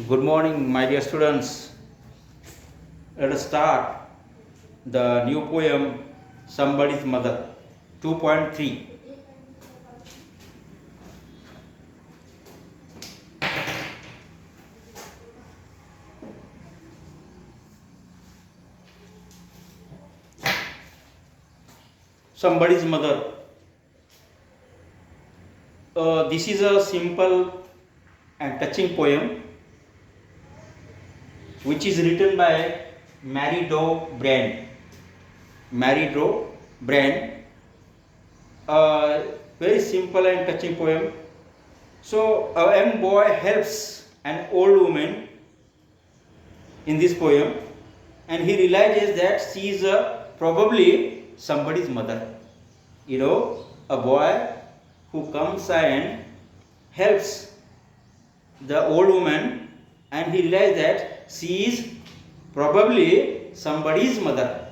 Good morning, my dear students. Let us start the new poem Somebody's Mother 2.3. Somebody's Mother. This is a simple and touching poem which is written by Mary Doe Brand. Mary Doe Brand. Very simple and touching poem. So a young boy helps an old woman in this poem, and he realizes that she is probably somebody's mother. A boy who comes and helps the old woman, and he realizes that she is probably somebody's mother,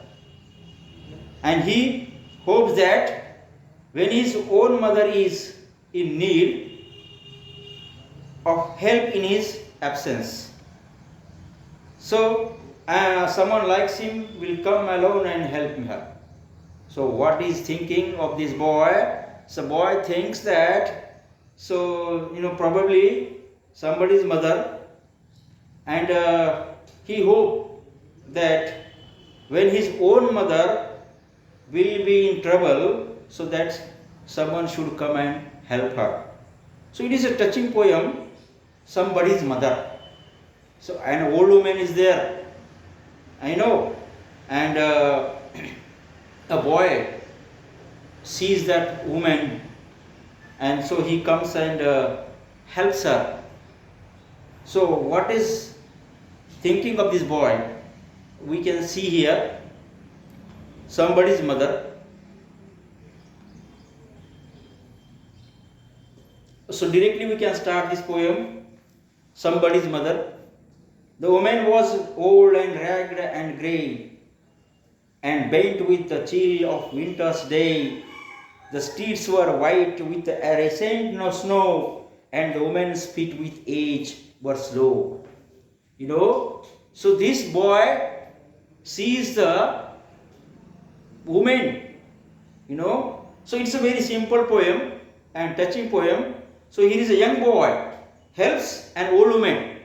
and he hopes that when his own mother is in need of help in his absence, so someone likes him will come alone and help her. So what is thinking of this boy? So boy thinks that probably somebody's mother, and he hope that when his own mother will be in trouble, so that someone should come and help her. So it is a touching poem, Somebody's Mother. So an old woman is there, I know, and a boy sees that woman, and so he comes and helps her. So what is thinking of this boy? We can see here, somebody's mother. So directly we can start this poem, Somebody's Mother. The woman was old and ragged and grey, and bent with the chill of winter's day. The streets were white with a recent snow, and the woman's feet with age were slow. So this boy sees the woman, So it's a very simple poem and touching poem. So here is a young boy, helps an old woman,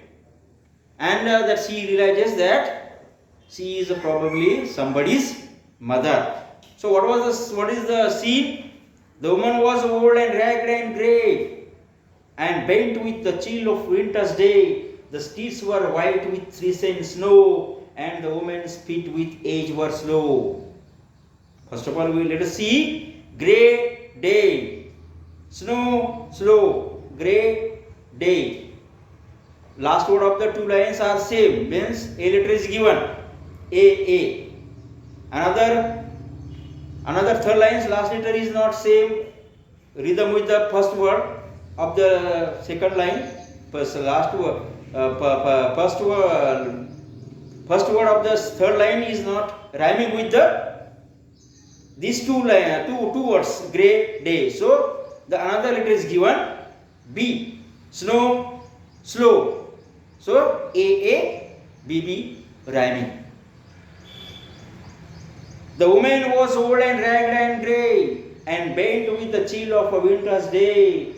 and that she realizes that she is probably somebody's mother. So what is the scene? The woman was old and ragged and grey, and bent with the chill of winter's day. The streets were white with recent snow, and the woman's feet with age were slow. First of all, let us see grey day, snow, slow, grey day. Last word of the two lines are same, means a letter is given, A. Another third line's last letter is not same rhythm with the first word of the second line. First word of the third line is not rhyming with these two words, grey day. So the another letter is given, B, snow, slow. So A, B, rhyming. The woman was old and ragged and grey, and bent with the chill of a winter's day.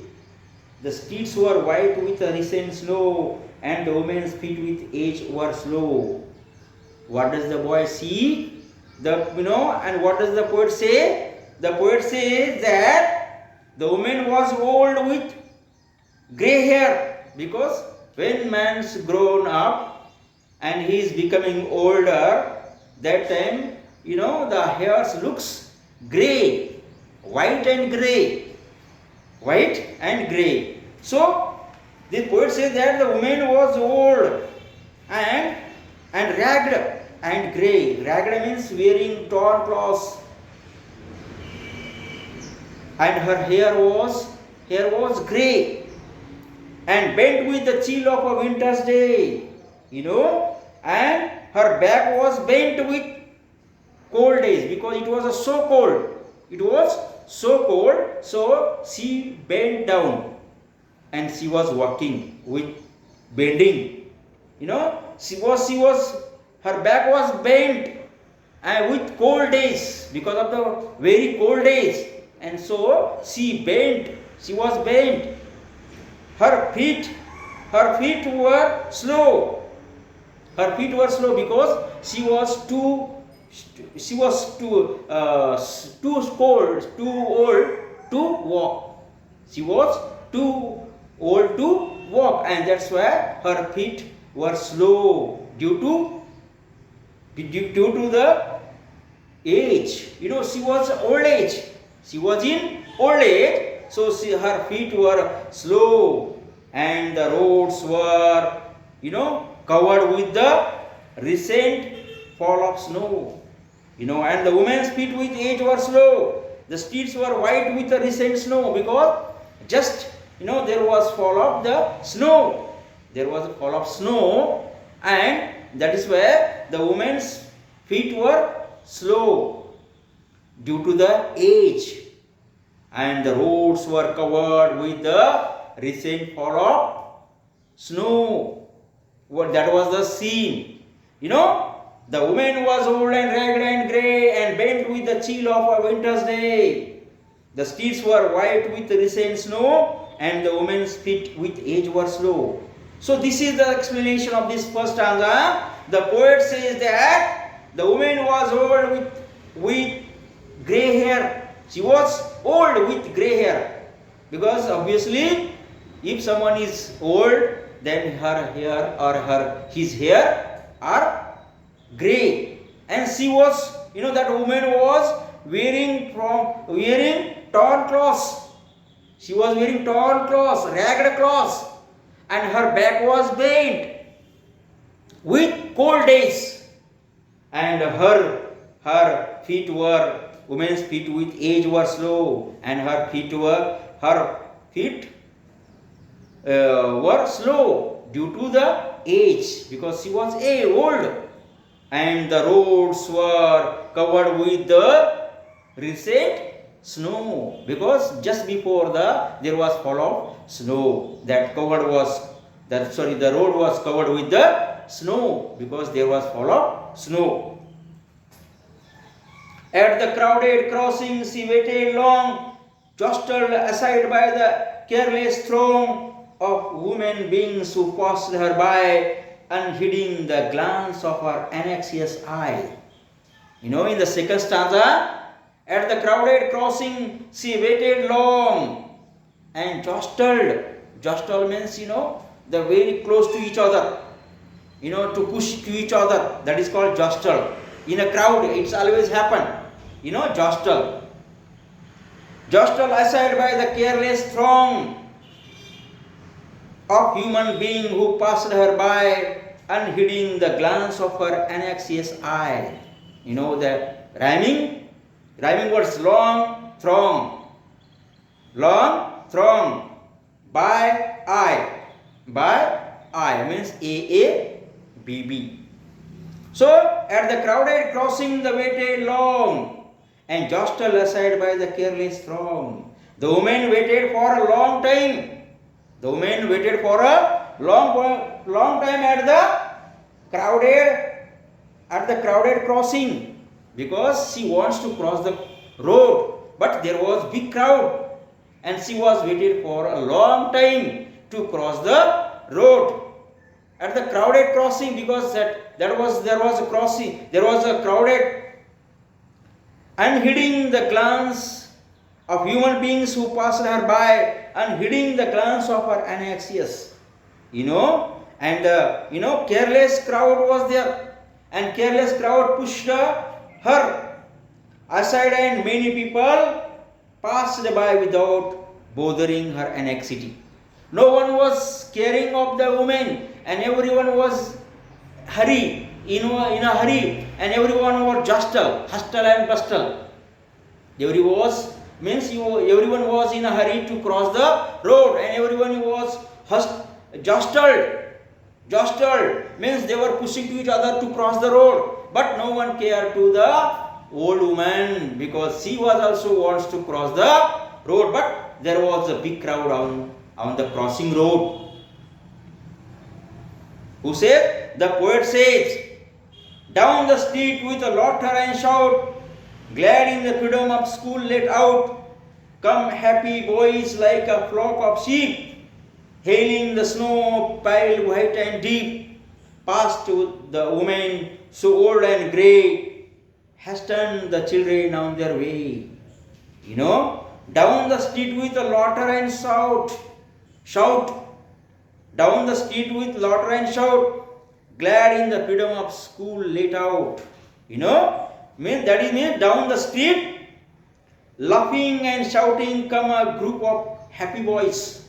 The streets were white with a recent snow, and the woman's feet with age were slow. What does the boy see? And what does the poet say? The poet says that the woman was old with grey hair, because when man's grown up and he is becoming older, that time the hairs looks grey, white and grey. So the poet says that the woman was old and ragged and grey. Ragged means wearing torn clothes, and her hair was grey, and bent with the chill of a winter's day, and her back was bent with cold days, because it was so cold. So she bent down, and she was walking with bending her back was bent and with cold days, because of the very cold days, and so she was bent. Her feet were slow. Her feet were slow because she was too old to walk. She was too old to walk, and that's why her feet were slow due to the age. She was old age. She was in old age, so her feet were slow, and the roads were, covered with the recent fall of snow. And the woman's feet with age were slow. The streets were white with the recent snow, because just, there was fall of the snow. There was a fall of snow, and that is where the woman's feet were slow due to the age. And the roads were covered with the recent fall of snow. That was the scene. The woman was old and ragged and grey and bent with the chill of a winter's day. The streets were white with recent snow, and the woman's feet with age were slow. So this is the explanation of this first stanza. The poet says that the woman was old with grey hair. She was old with grey hair, because obviously if someone is old, then her hair or his hair are grey. And she was, that woman was wearing torn clothes. She was wearing torn clothes, ragged clothes, and her back was bent with cold days. And her feet were, woman's feet with age were slow, and her feet were slow due to the age, because she was old. And the roads were covered with the recent snow, because just before there was fall of snow. The road was covered with the snow, because there was fall of snow. At the crowded crossing she waited long, jostled aside by the careless throng of human beings who passed her by, unheeding the glance of her anxious eye. In the second stanza, at the crowded crossing she waited long and jostled. Jostle means, the very close to each other, to push to each other. That is called jostle. In a crowd, it's always happen. Jostle. Jostle aside by the careless throng of human being who passed her by, unheeding the glance of her anxious eye. The rhyming words: long throng, by eye means AABB. So at the crowded crossing the waited long, and jostled aside by the careless throng. The woman waited for a long time. The woman waited for a long time at the crowded crossing, because she wants to cross the road, but there was big crowd, and she was waited for a long time to cross the road at the crowded crossing, because there was a crossing, there was a crowded, unheeding the glance of human beings who passed her by, unheeding the glance of her anxious, and careless crowd was there, and careless crowd pushed her aside, and many people passed by without bothering her anxiety. No one was caring of the woman, and everyone was in a hurry, and everyone was hustle and bustle. Everyone was in a hurry to cross the road, and everyone was jostled means they were pushing to each other to cross the road, but no one cared to the old woman, because she was also wants to cross the road, but there was a big crowd on the crossing road. Who said? The poet says, down the street with a laughter and shout, glad in the freedom of school let out, come happy boys like a flock of sheep, hailing the snow piled white and deep, past the women so old and grey, hasten the children on their way. Down the street with a laughter and shout, down the street with laughter and shout, glad in the freedom of school let out. Means down the street, laughing and shouting come a group of happy boys,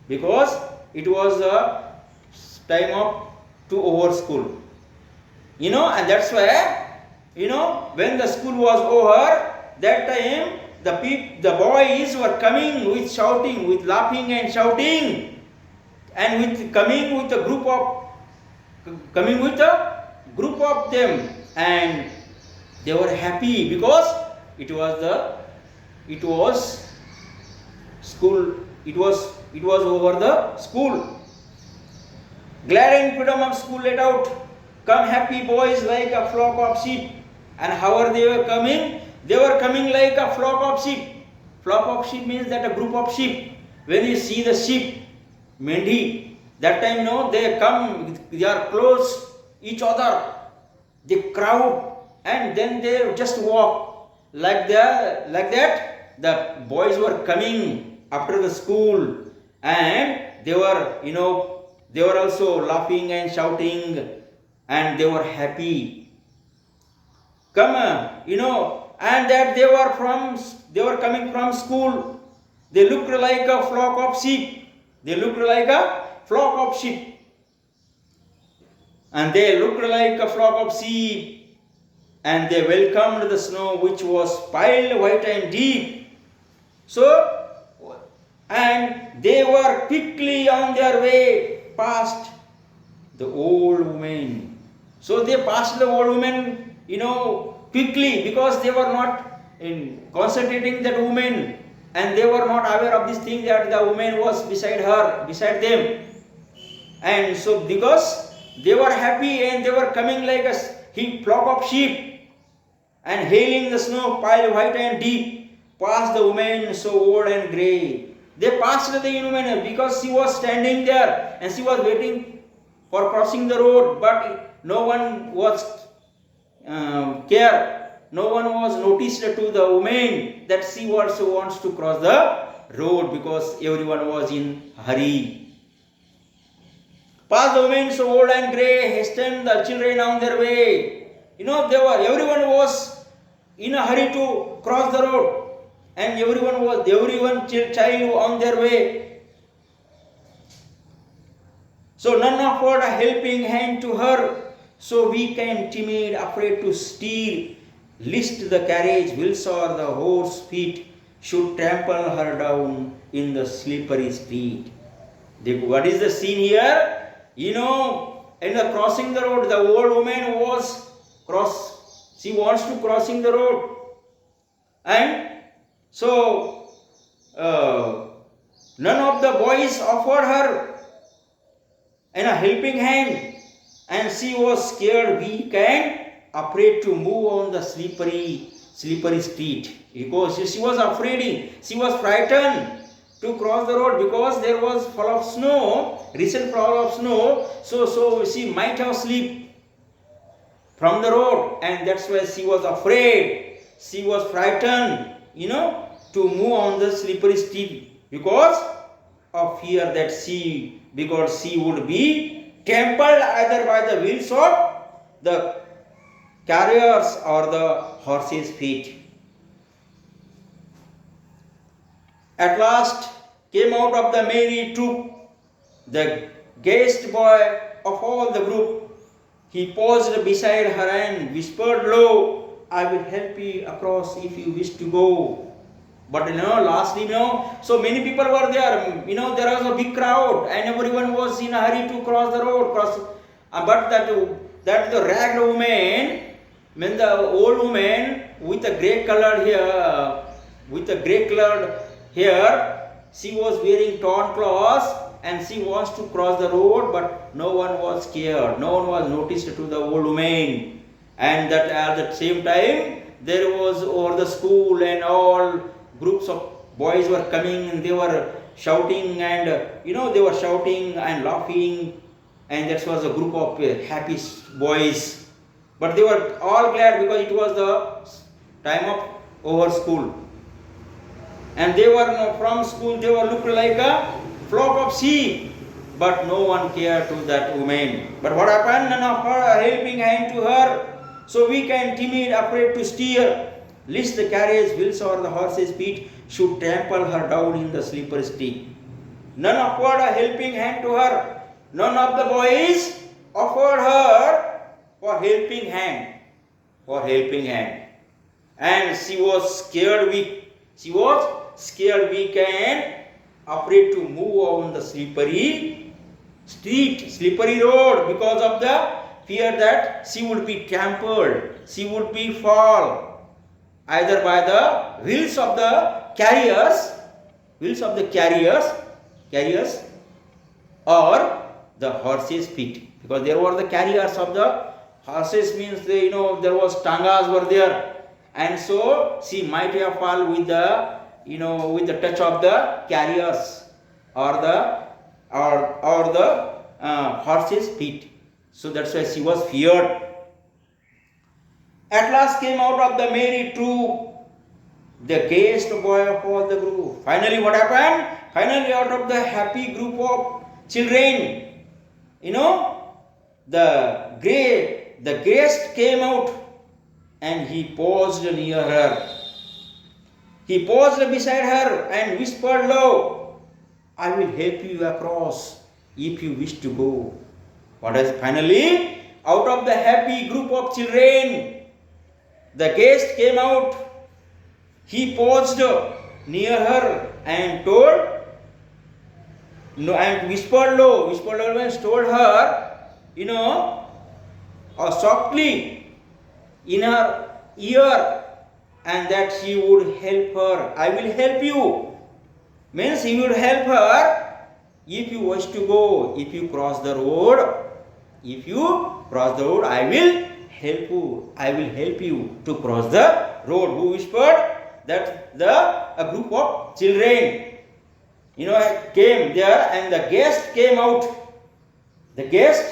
because it was a time of to over school. And that's why, when the school was over, that time the boys were coming with shouting, with laughing and shouting, and with coming with a group of them, and they were happy because it was school, it was over the school. Glad and freedom of school let out, come happy boys like a flock of sheep. And how are they were coming? They were coming like a flock of sheep. Flock of sheep means that a group of sheep. When you see the sheep, mendi, that time they come, they are close each other, they crowd, and then they just walk like that. The boys were coming after the school, and they were also laughing and shouting, and they were happy. And that they were coming from school. They looked like a flock of sheep. And they looked like a flock of sheep, and they welcomed the snow which was piled white and deep. And they were quickly on their way past the old woman. So they passed the old woman, quickly, because they were not concentrating that woman, and they were not aware of this thing that the woman was beside them. And so because they were happy and they were coming like a flock of sheep, and hailing the snow piled white and deep, past the woman so old and grey. They passed the woman because she was standing there and she was waiting for crossing the road, but no one was care. No one was noticed to the woman that she also wants to cross the road, because everyone was in hurry. Past the women so old and grey, hastened the children on their way. Everyone was in a hurry to cross the road, and everyone child on their way. So none offered a helping hand to her, so weak and timid, afraid to steer, lest the carriage wheels or the horse feet should trample her down in the slippery street. What is the scene here? In the crossing the road, the old woman she wants to crossing the road, and so none of the boys offered her a helping hand, and she was scared, weak, and afraid to move on the slippery street, because she was afraid, she was frightened to cross the road, because there was recent fall of snow, so she might have slipped from the road, and that's why she was afraid, she was frightened, to move on the slippery street, because of fear that she would be trampled either by the wheels of the carriers or the horses' feet. At last came out of the merry troop the gayest boy of all the group. He paused beside her and whispered low, I will help you across if you wish to go. But lastly, so many people were there. There was a big crowd, and everyone was in a hurry to cross the road. But that the ragged woman, the old woman with a grey colored hair, she was wearing torn clothes, and she wants to cross the road, but no one was scared. No one was noticed to the old woman. And that at the same time, there was over the school and all groups of boys were coming and they were shouting and they were shouting and laughing, and that was a group of happy boys. But they were all glad because it was the time of over school. And they were from school, they were looked like a flock of sheep, but no one cared to that woman. But what happened? None of her helping hand to her. So weak and timid, afraid to steer, lest the carriage wheels or the horse's feet should trample her down in the slippery street. None offered a helping hand to her. None of the boys offered her for helping hand. For helping hand. And she was scared weak. She was scared weak and afraid to move on the slippery street, slippery road, because of the fear that she would be trampled, she would be fall, either by the wheels of the carriers, or the horses' feet, because there were the carriers of the horses, means there was tangas were there, and so she might have fall with the with the touch of the carriers or the horses' feet. So that's why she was feared. At last came out of the merry troop the gayest boy of all the group. Finally, what happened? Finally, out of the happy group of children, the gayest came out, and he paused near her. He paused beside her and whispered low, "I will help you across if you wish to go." What is finally? Out of the happy group of children, the guest came out. He paused near her and whispered low means told her, softly in her ear, and that he would help her. I will help you. Means he would help her if you wish to go. If you cross the road, I will help you. I will help you to cross the road. Who whispered? That a group of children, came there, and the guest came out. The guest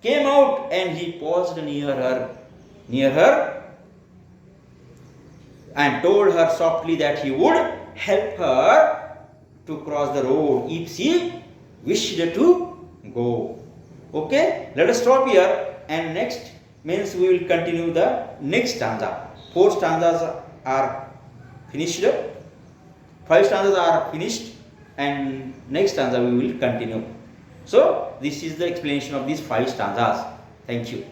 came out, and he paused near her, and told her softly that he would help her to cross the road if she wished to go. Okay, let us stop here, and next means we will continue the next stanza. 4 stanzas are finished, 5 stanzas are finished, and next stanza we will continue. So this is the explanation of these 5 stanzas. Thank you.